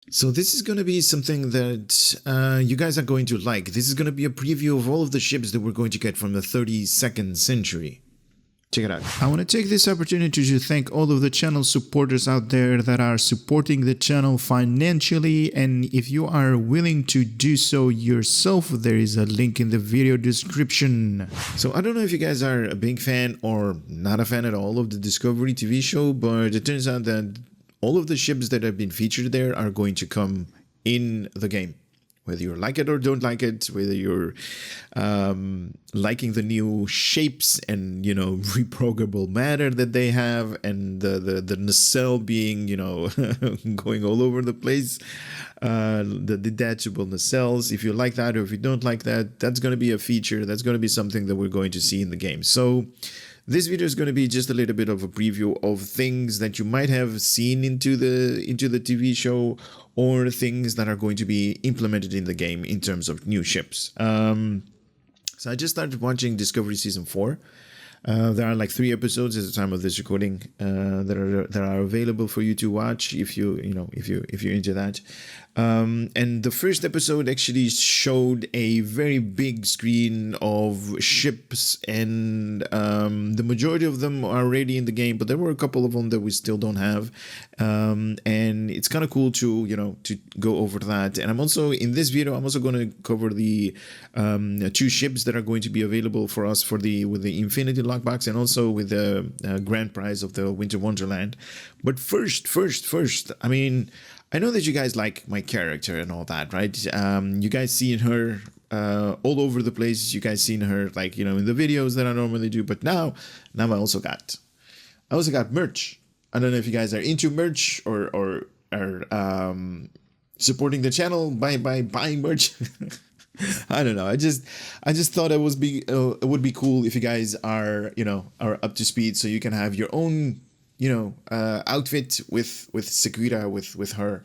So this is going to be something that you guys are going to like. This is going to be a preview of all of the ships that we're going to get from the 32nd century. Check it out. I want to take this opportunity to thank all of the channel supporters out there that are supporting the channel financially, and if you are willing to do so yourself, there is a link in the video description. So I don't know if you guys are a big fan or not a fan at all of the Discovery TV show, but it turns out that all of the ships that have been featured there are going to come in the game. Whether you like it or don't like it, whether you're liking the new shapes and, you know, reprogrammable matter that they have, and the nacelle being, you know, going all over the place, the detachable nacelles. If you like that or if you don't like that, that's going to be a feature. That's going to be something that we're going to see in the game. So this video is going to be just a little bit of a preview of things that you might have seen into the TV show, or things that are going to be implemented in the game in terms of new ships. So I just started watching Discovery Season 4. There are like 3 episodes at the time of this recording that are available for you to watch if you're into that. And the first episode actually showed a very big screen of ships, and the majority of them are already in the game, but there were a couple of them that we still don't have. And it's kind of cool to go over that. And I'm also in this video, I'm also going to cover the 2 ships that are going to be available for us with the Infinity lockbox, and also with the grand prize of the Winter Wonderland. But first, I mean, I know that you guys like my character and all that, right? You guys seen her all over the place. You guys seen her, like, in the videos that I normally do. But now I also got merch. I don't know if you guys are into merch or are supporting the channel by buying merch. I don't know. I just thought it would be cool if you guys are up to speed, so you can have your own outfit with Sakura, with her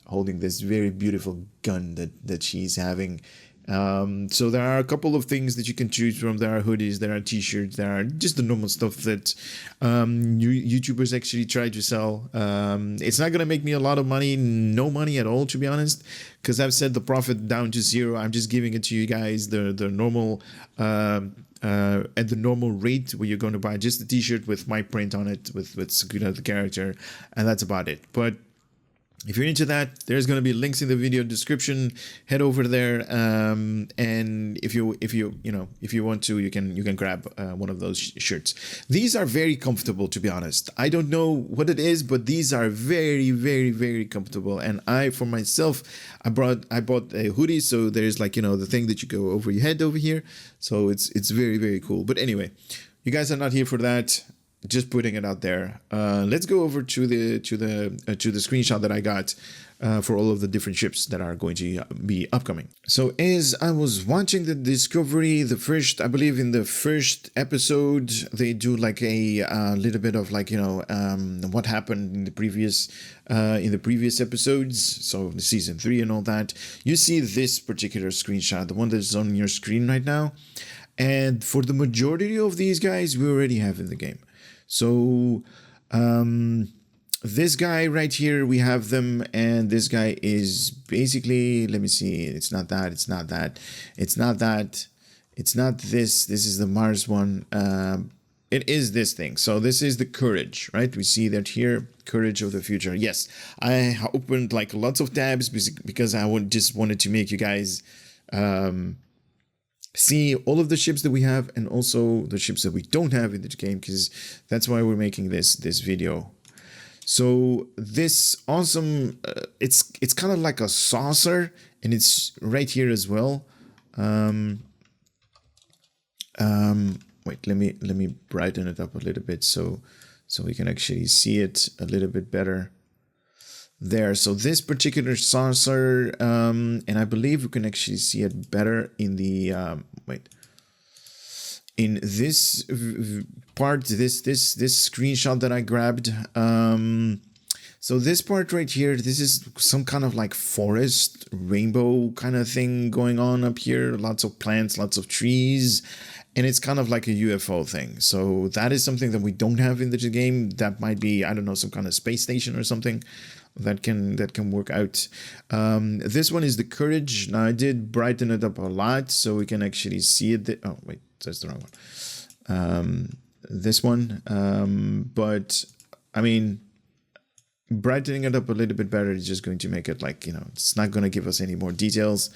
holding this very beautiful gun that she's having. So there are a couple of things that you can choose from. There are hoodies, there are t-shirts, there are just the normal stuff that YouTubers actually try to sell. It's not gonna make me a lot of money, no money at all, to be honest, because I've set the profit down to 0. I'm just giving it to you guys the normal at the normal rate, where you're going to buy just a t-shirt with my print on it, with Sakura the character, and that's about it. But if you're into that, there's going to be links in the video description. Head over there, and if you want to, you can grab one of those shirts. These are very comfortable, to be honest. I don't know what it is, but these are very, very, very comfortable. And for myself, I bought a hoodie, so there's like the thing that you go over your head over here. So it's very, very cool. But anyway, you guys are not here for that. Just putting it out there. Let's go over to the screenshot that I got for all of the different ships that are going to be upcoming. So as I was watching the Discovery, I believe in the first episode, they do like a little bit of like what happened in the previous episodes. So season 3 and all that. You see this particular screenshot, the one that's on your screen right now, and for the majority of these guys, we already have in the game. So this guy right here, we have them, and this guy is basically, let me see, it's not that, it's not that, it's not that, it's not this, this is the Mars one, it is this thing. So this is the Courage, right? We see that here, Courage of the Future. Yes, I opened like lots of tabs because I just wanted to make you guys see all of the ships that we have, and also the ships that we don't have in the game, because that's why we're making this video. So this awesome, it's kind of like a saucer, and it's right here as well. Wait, let me brighten it up a little bit so we can actually see it a little bit better. There, so this particular saucer, and I believe we can actually see it better in the in this part, this screenshot that I grabbed. So this part right here, this is some kind of like forest rainbow kind of thing going on up here. Lots of plants, lots of trees, and it's kind of like a UFO thing. So that is something that we don't have in the game. That might be, I don't know, some kind of space station or something. that can work out. This one is the Courage. Now I did brighten it up a lot so we can actually see it. Oh wait, that's the wrong one. This one, but I mean, brightening it up a little bit better is just going to make it like, it's not going to give us any more details.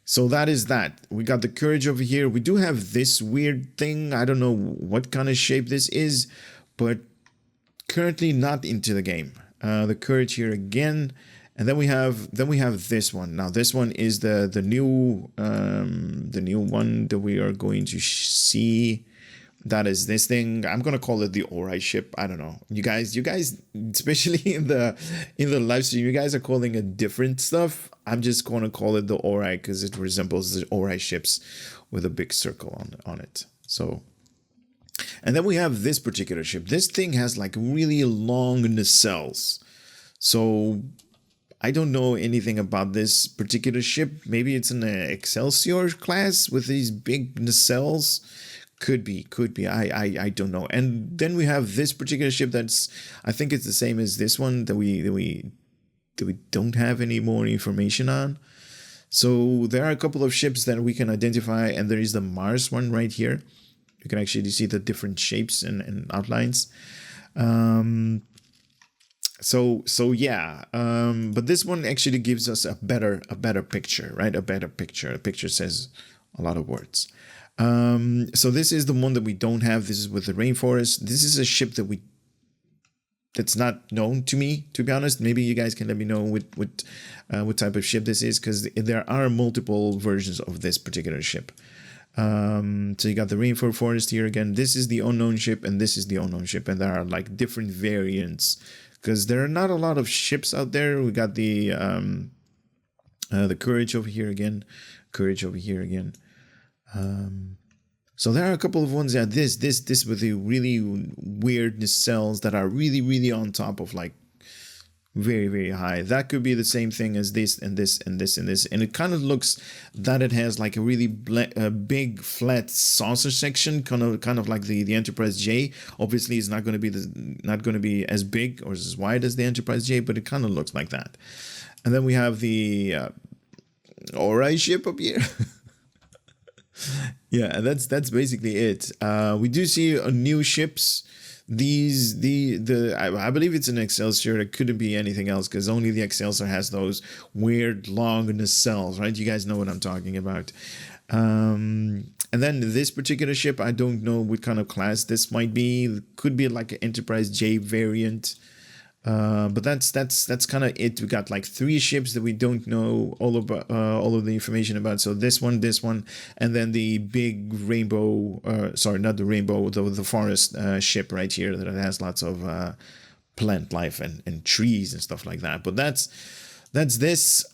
So that is that. We got the Courage over here. We do have this weird thing. I don't know what kind of shape this is, but currently not into the game. The Courage here again, and then we have this one. Now this one is the new one that we are going to see. That is this thing. I'm gonna call it the Ori ship. I don't know. You guys, especially in the live stream, you guys are calling it different stuff. I'm just gonna call it the Ori because it resembles the Ori ships with a big circle on it. So, and then we have this particular ship. This thing has like really long nacelles. So I don't know anything about this particular ship. Maybe it's an Excelsior class with these big nacelles. Could be. I don't know. And then we have this particular ship that's, I think it's the same as this one that we don't have any more information on. So there are a couple of ships that we can identify, and there is the Mars one right here. You can actually see the different shapes and outlines. So yeah. But this one actually gives us a better picture, right? A better picture. A picture says a lot of words. So this is the one that we don't have. This is with the rainforest. This is a ship that's not known to me, to be honest. Maybe you guys can let me know what type of ship this is, because there are multiple versions of this particular ship. So you got the rainforest here again. This is the unknown ship, and this is the unknown ship, and there are like different variants because there are not a lot of ships out there. We got the Courage over here again. So there are a couple of ones. Yeah, this with the really weird nacelles that are really on top of like very high. That could be the same thing as this and this and this and this, and it kind of looks that it has like a really big flat saucer section, kind of like the Enterprise J. Obviously, it's not going to be as big or as wide as the Enterprise J, but it kind of looks like that. And then we have the Ori ship up here. Yeah, that's basically it. We do see new ships. I believe it's an Excelsior. It couldn't be anything else because only the Excelsior has those weird long nacelles, right? You guys know what I'm talking about. And then this particular ship, I don't know what kind of class this might be. It could be like an Enterprise J variant. But that's kind of it. We got like 3 ships that we don't know all of the information about. So this one, and then the big rainbow. Sorry, not the rainbow. The forest ship right here that has lots of plant life and trees and stuff like that. But that's this.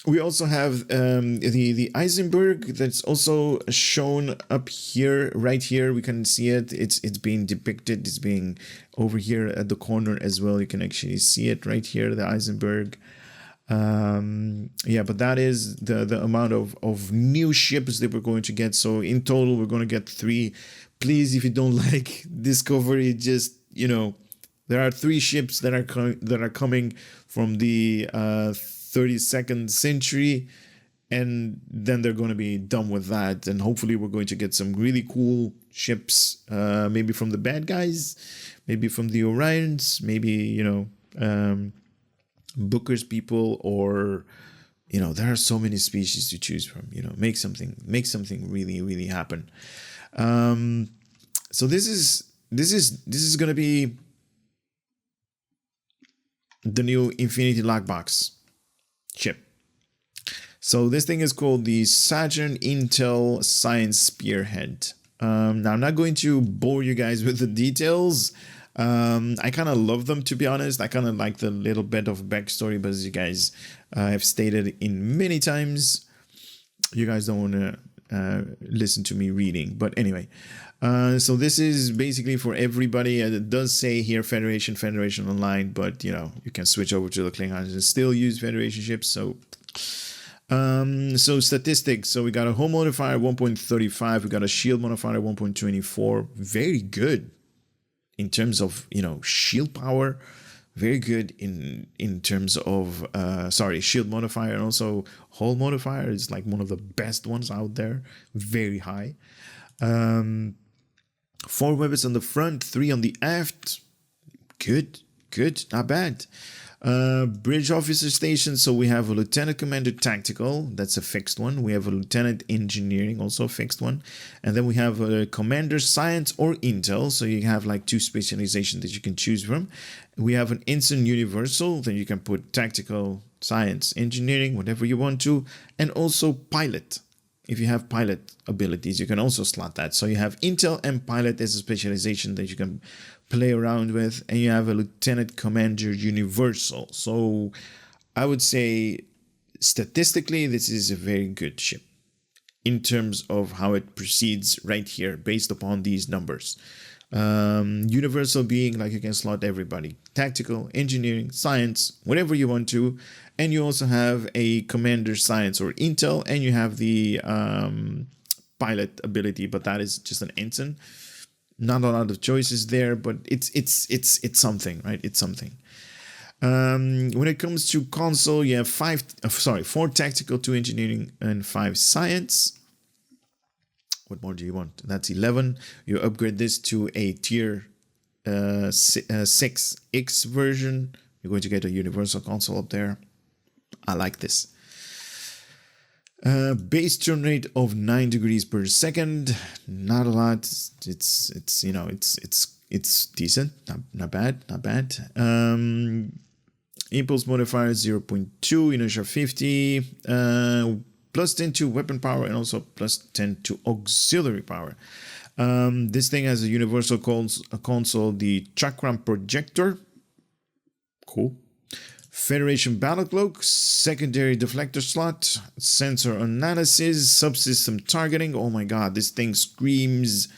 We also have the Eisenberg that's also shown up here, right here. We can see it. It's being depicted. It's being over here at the corner as well. You can actually see it right here, the Eisenberg. Yeah, but that is the amount of new ships that we're going to get. So in total, we're going to get 3. Please, if you don't like Discovery, just, there are 3 ships that are coming from the 32nd century, and then they're going to be done with that, and hopefully we're going to get some really cool ships, maybe from the bad guys, maybe from the Orions, maybe Booker's people, or there are so many species to choose from. Make something really happen. So this is going to be the new Infinity Lockbox ship. So this thing is called the Saturn Intel Science Spearhead. Now I'm not going to bore you guys with the details. I kind of love them, to be honest. I kind of like the little bit of backstory, but as you guys have stated in many times, you guys don't want to listen to me reading. But anyway, so this is basically for everybody. It does say here Federation Online, but you can switch over to the Klingons and still use Federation ships. So statistics. So we got a hull modifier 1.35. We got a shield modifier 1.24. Very good. in terms of, shield power. Very good in terms of shield modifier, and also hull modifier is like one of the best ones out there. Very high. 4 weapons on the front, 3 on the aft. Good, not bad. Bridge officer station. So we have a lieutenant commander tactical, that's a fixed one. We have a lieutenant engineering, also a fixed one. And then we have a commander science or intel. So you have like 2 specializations that you can choose from. We have an ensign universal, then you can put tactical, science, engineering, whatever you want to. And also pilot. If you have pilot abilities, you can also slot that. So you have intel and pilot as a specialization that you can play around with, and you have a lieutenant commander universal. So I would say statistically this is a very good ship in terms of how it proceeds right here based upon these numbers. Universal being like you can slot everybody, tactical, engineering, science, whatever you want to. And you also have a commander science or intel, and you have the pilot ability, but that is just an ensign. Not a lot of choices there, but it's something, right? It's something. When it comes to console, you have 4 tactical, 2 engineering, and 5 science. What more do you want? That's 11. You upgrade this to a tier 6X version. You're going to get a universal console up there. I like this. Base turn rate of 9 degrees per second. Not a lot. It's decent. Not bad. Impulse modifier 0.2, inertia 50. Plus 10 to weapon power, and also plus 10 to auxiliary power. This thing has a universal console, the Chakram projector. Cool. Federation battle cloak, secondary deflector slot, sensor analysis, subsystem targeting. Oh my god, this thing screams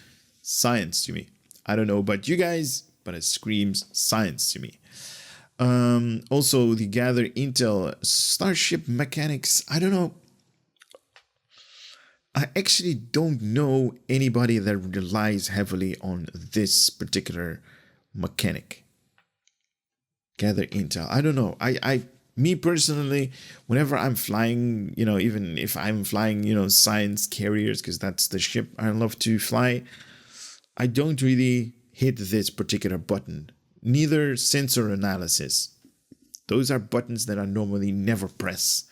science to me. I don't know about you guys, but it screams science to me. Also, the gather intel, starship mechanics. I don't know. I actually don't know anybody that relies heavily on this particular mechanic. Gather intel. I don't know. Me personally, whenever I'm flying, even if I'm flying, science carriers, because that's the ship I love to fly, I don't really hit this particular button. Neither sensor analysis. Those are buttons that I normally never press.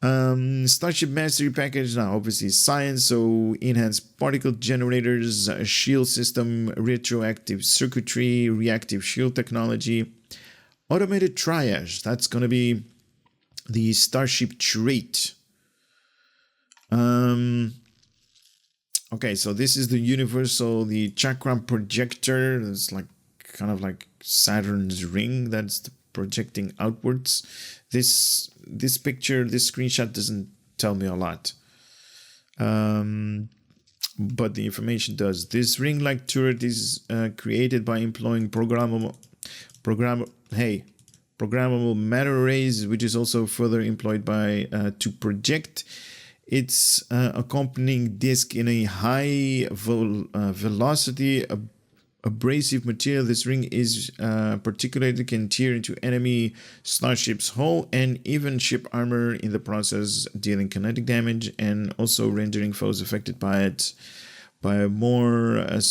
Starship Mastery Package, now obviously science, so enhanced particle generators, shield system, retroactive circuitry, reactive shield technology, automated triage, that's going to be the Starship trait. Okay, so this is the universal, the Chakram projector. It's like kind of like Saturn's ring that's projecting outwards. This picture, this screenshot doesn't tell me a lot, but the information does. This ring-like turret is created by employing programmable matter arrays, which is also further employed by to project its accompanying disk in a high velocity abrasive material. This ring is particularly can tear into enemy starships hull and even ship armor, in the process dealing kinetic damage and also rendering foes affected by it by a more I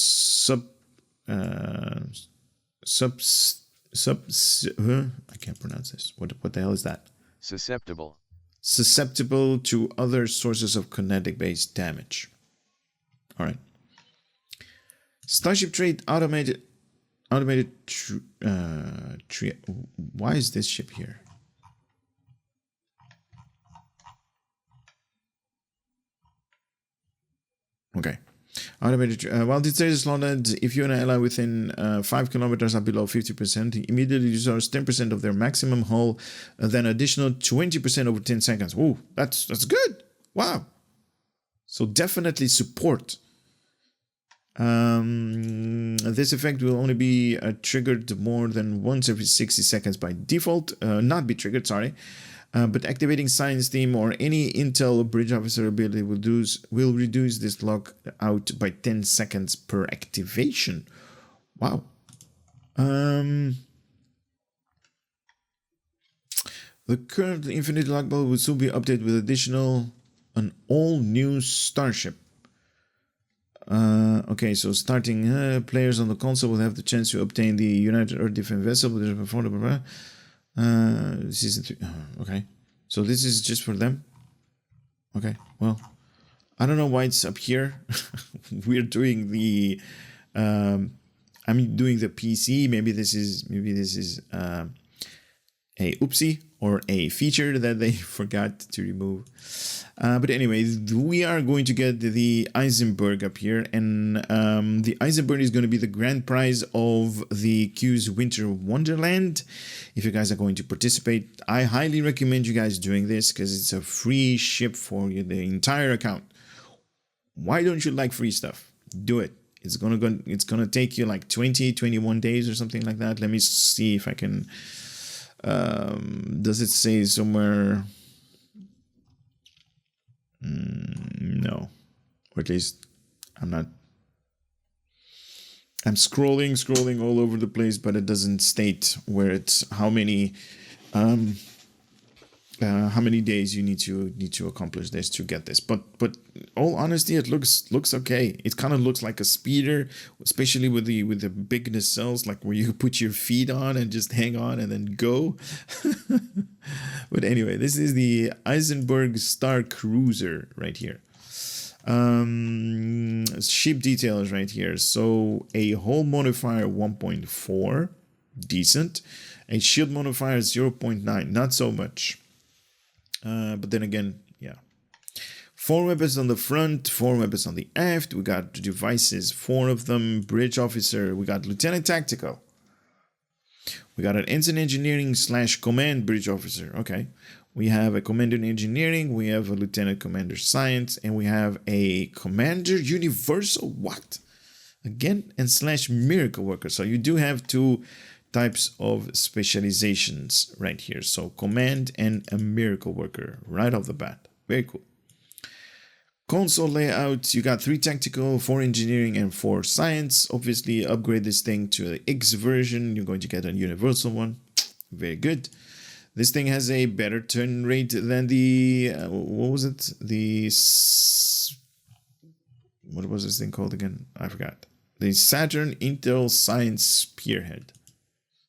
can't pronounce this. What the hell is that? Susceptible to other sources of kinetic based damage. All right. Starship trait automated. Why is this ship here? Okay. Automated. While this trait is slotted, if you're an ally within 5 kilometers or below 50%, immediately resource 10% of their maximum hull, then additional 20% over 10 seconds. Ooh, that's good. Wow. So definitely support. This effect will only be triggered more than once every 60 seconds by default. Not be triggered, sorry. But activating science team or any intel or bridge officer ability will reduce this lockout by 10 seconds per activation. Wow. The current Infinite Logball will soon be updated with an all-new starship. Okay, so starting players on the console will have the chance to obtain the United Earth Defense Vessel. Season 3. Okay, so this is just for them. Okay, well, I don't know why it's up here. We're doing the, I'm doing the PC. Maybe this is a oopsie or a feature that they forgot to remove. But anyway, we are going to get the Eisenberg up here, and the Eisenberg is going to be the grand prize of the Q's Winter Wonderland. If you guys are going to participate, I highly recommend you guys doing this because it's a free ship for you, the entire account. Why don't you like free stuff? Do it. It's gonna take you like 21 days or something like that. Let me see if I can. Does it say somewhere? No, or at least I'm not. I'm scrolling all over the place, but it doesn't state where it's how many days you need to accomplish this to get this. But all honesty, it looks okay. It kind of looks like a speeder, especially with the big nacelles, like where you put your feet on and just hang on and then go. But anyway, this is the Eisenberg Star Cruiser right here. Ship details right here. So a hull modifier 1.4, decent. A shield modifier 0.9, not so much. But then again, yeah. 4 weapons on the front, 4 weapons on the aft. We got devices, 4 of them. Bridge officer. We got Lieutenant Tactical. We got an ensign engineering / command bridge officer. Okay. We have a commander in engineering. We have a lieutenant commander science. And we have a commander universal. What? Again, and / miracle worker. So you do have 2 types of specializations right here. So command and a miracle worker right off the bat. Very cool. Console layout, you got 3 tactical, 4 engineering, and 4 science. Obviously, upgrade this thing to the X version. You're going to get a universal one. Very good. This thing has a better turn rate than the, what was it? What was this thing called again? I forgot. The Saturn Intel Science Spearhead.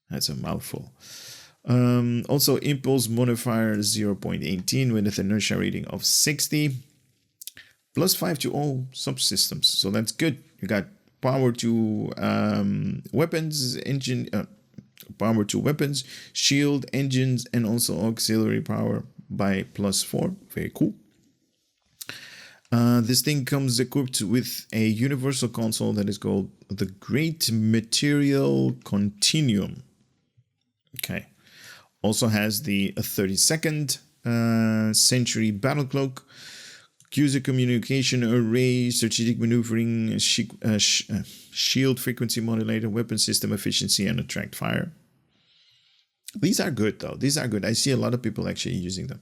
That's a mouthful. Also, impulse modifier 0.18 with an inertia rating of 60. +5 to all subsystems. So that's good. You got power to weapons, power to weapons, shield, engines, and also auxiliary power by +4. Very cool. This thing comes equipped with a universal console that is called the Great Material Continuum. Okay. Also has the 32nd century battle cloak, user communication array, strategic maneuvering, shield frequency modulator, weapon system efficiency, and attract fire. These are good though. These are good. I see a lot of people actually using them.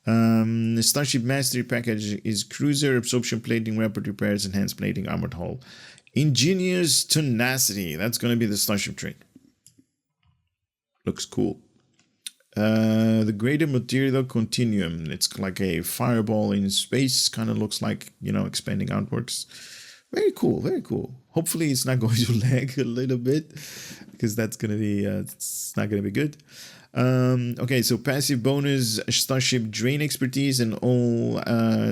The Starship Mastery package is cruiser, absorption plating, rapid repairs, enhanced plating, armored hull. Ingenious tenacity. That's going to be the Starship trait. Looks cool. The Greater Material Continuum. It's like a fireball in space. Kind of looks like, expanding outwards. Very cool. Very cool. Hopefully it's not going to lag a little bit, because that's going to be, it's not going to be good. Okay, so passive bonus, Starship Drain Expertise and all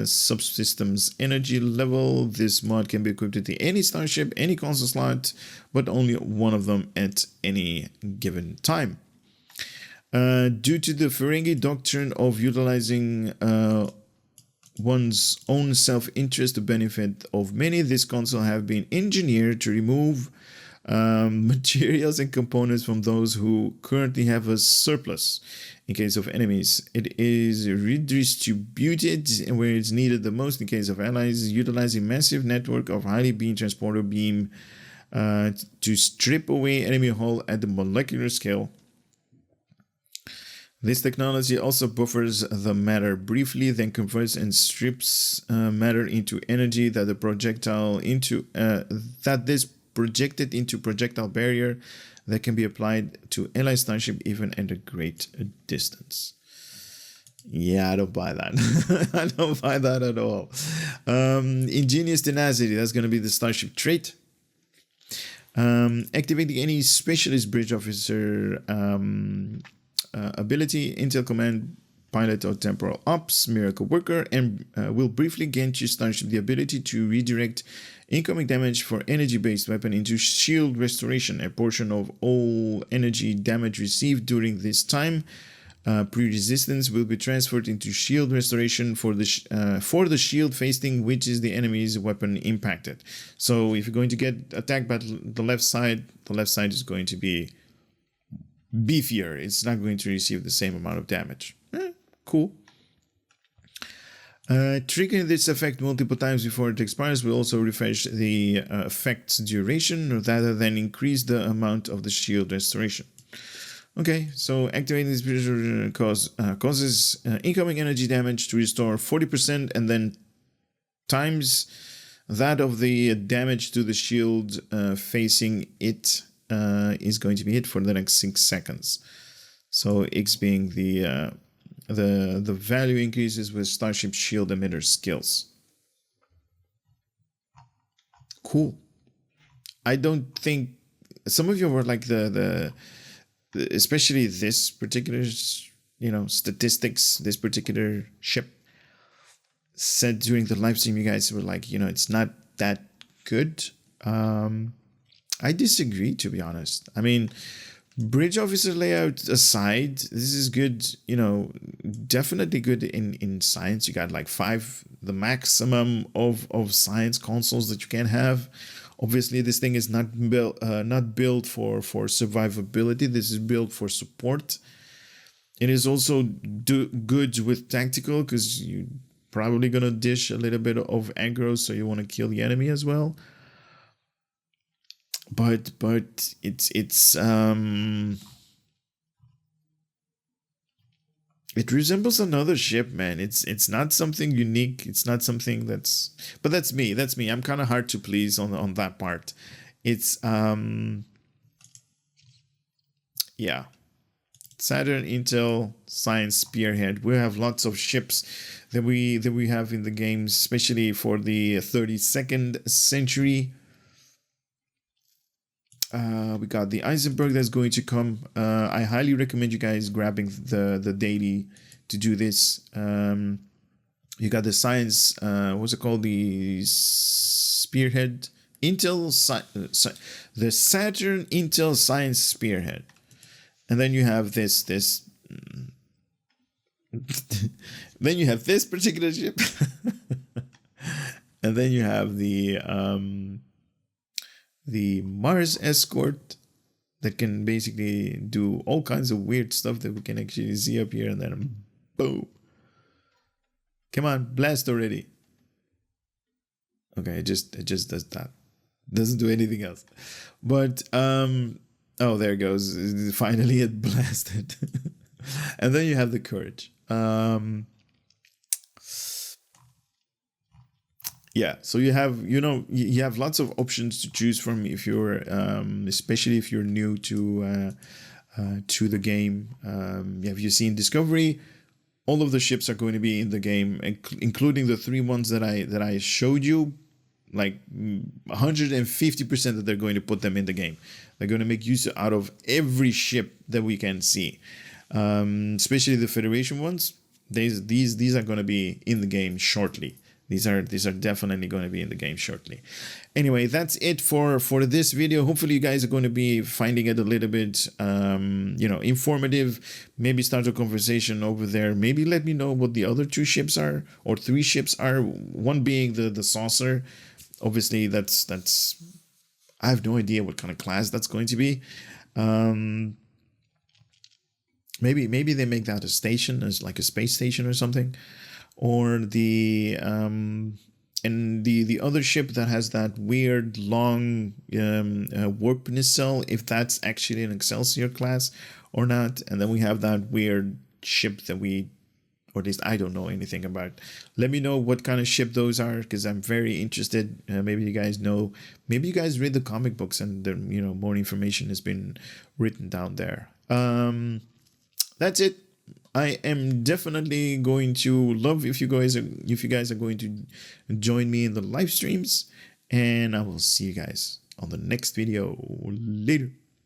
subsystems energy level. This mod can be equipped with any Starship, any console slot, but only one of them at any given time. Due to the Ferengi doctrine of utilizing one's own self-interest to benefit of many, this console have been engineered to remove materials and components from those who currently have a surplus. In case of enemies, it is redistributed where it's needed the most. In case of allies, utilizing massive network of highly beam transporter beam to strip away enemy hull at the molecular scale. This technology also buffers the matter briefly, then converts and strips matter into energy that the projectile into that this projected into projectile barrier that can be applied to ally starship even at a great distance. Yeah, I don't buy that. I don't buy that at all. Ingenious tenacity, that's going to be the starship trait. Activating any specialist bridge officer ability, Intel Command Pilot or Temporal Ops, Miracle Worker, and will briefly grant your starship the ability to redirect incoming damage for energy-based weapon into shield restoration. A portion of all energy damage received during this time pre-resistance will be transferred into shield restoration for the shield facing which is the enemy's weapon impacted. So if you're going to get attacked by the left side is going to be beefier. It's not going to receive the same amount of damage. Cool. Triggering this effect multiple times before it expires will also refresh the effect's duration rather than increase the amount of the shield restoration. Okay, so activating this causes incoming energy damage to restore 40% and then times that of the damage to the shield facing it is going to be hit for the next 6 seconds. So X being the value increases with Starship Shield Emitter skills. Cool. I don't think some of you were like especially this particular, statistics, this particular ship said during the live stream, you guys were like, it's not that good. I disagree, to be honest. I mean, bridge officer layout aside, this is good, definitely good in science. You got like 5, the maximum of science consoles that you can have. Obviously, this thing is not built for survivability. This is built for support. It is also good with tactical because you're probably gonna dish a little bit of aggro, so you want to kill the enemy as well. But it resembles another ship, man. It's not something unique. It's not something but that's me. I'm kind of hard to please on that part. It's yeah. Saturn Intel Science Spearhead. We have lots of ships that we have in the games, especially for the 32nd century. We got the Eisenberg that's going to come. I highly recommend you guys grabbing the daily to do this. You got the science, what's it called? The Spearhead Intel, the Saturn Intel Science Spearhead, and then you have this. Then you have this particular ship, and then you have the Mars Escort that can basically do all kinds of weird stuff that we can actually see up here, and then boom. Come on, blast already. Okay, it just does that. Doesn't do anything else. But oh, there it goes. Finally it blasted. And then you have the Courage. Yeah, so you have lots of options to choose from if you're especially if you're new to the game. Have you seen Discovery? All of the ships are going to be in the game, including the 3 ones that I showed you. Like 150% that they're going to put them in the game. They're going to make use out of every ship that we can see, especially the Federation ones. These are going to be in the game shortly. These are definitely going to be in the game shortly. Anyway, that's it for this video. Hopefully you guys are going to be finding it a little bit informative. Maybe start a conversation over there. Maybe let me know what the other 2 ships are, or 3 ships are. One being the saucer. Obviously that's I have no idea what kind of class that's going to be. Maybe they make that a station, as like a space station or something. Or the other ship that has that weird long warp nacelle, if that's actually an Excelsior class or not. And then we have that weird ship that we or at least I don't know anything about. Let me know what kind of ship those are, because I'm very interested. Maybe you guys know. Maybe you guys read the comic books, and more information has been written down there. That's it. I am definitely going to love if you guys are going to join me in the live streams, and I will see you guys on the next video. Later.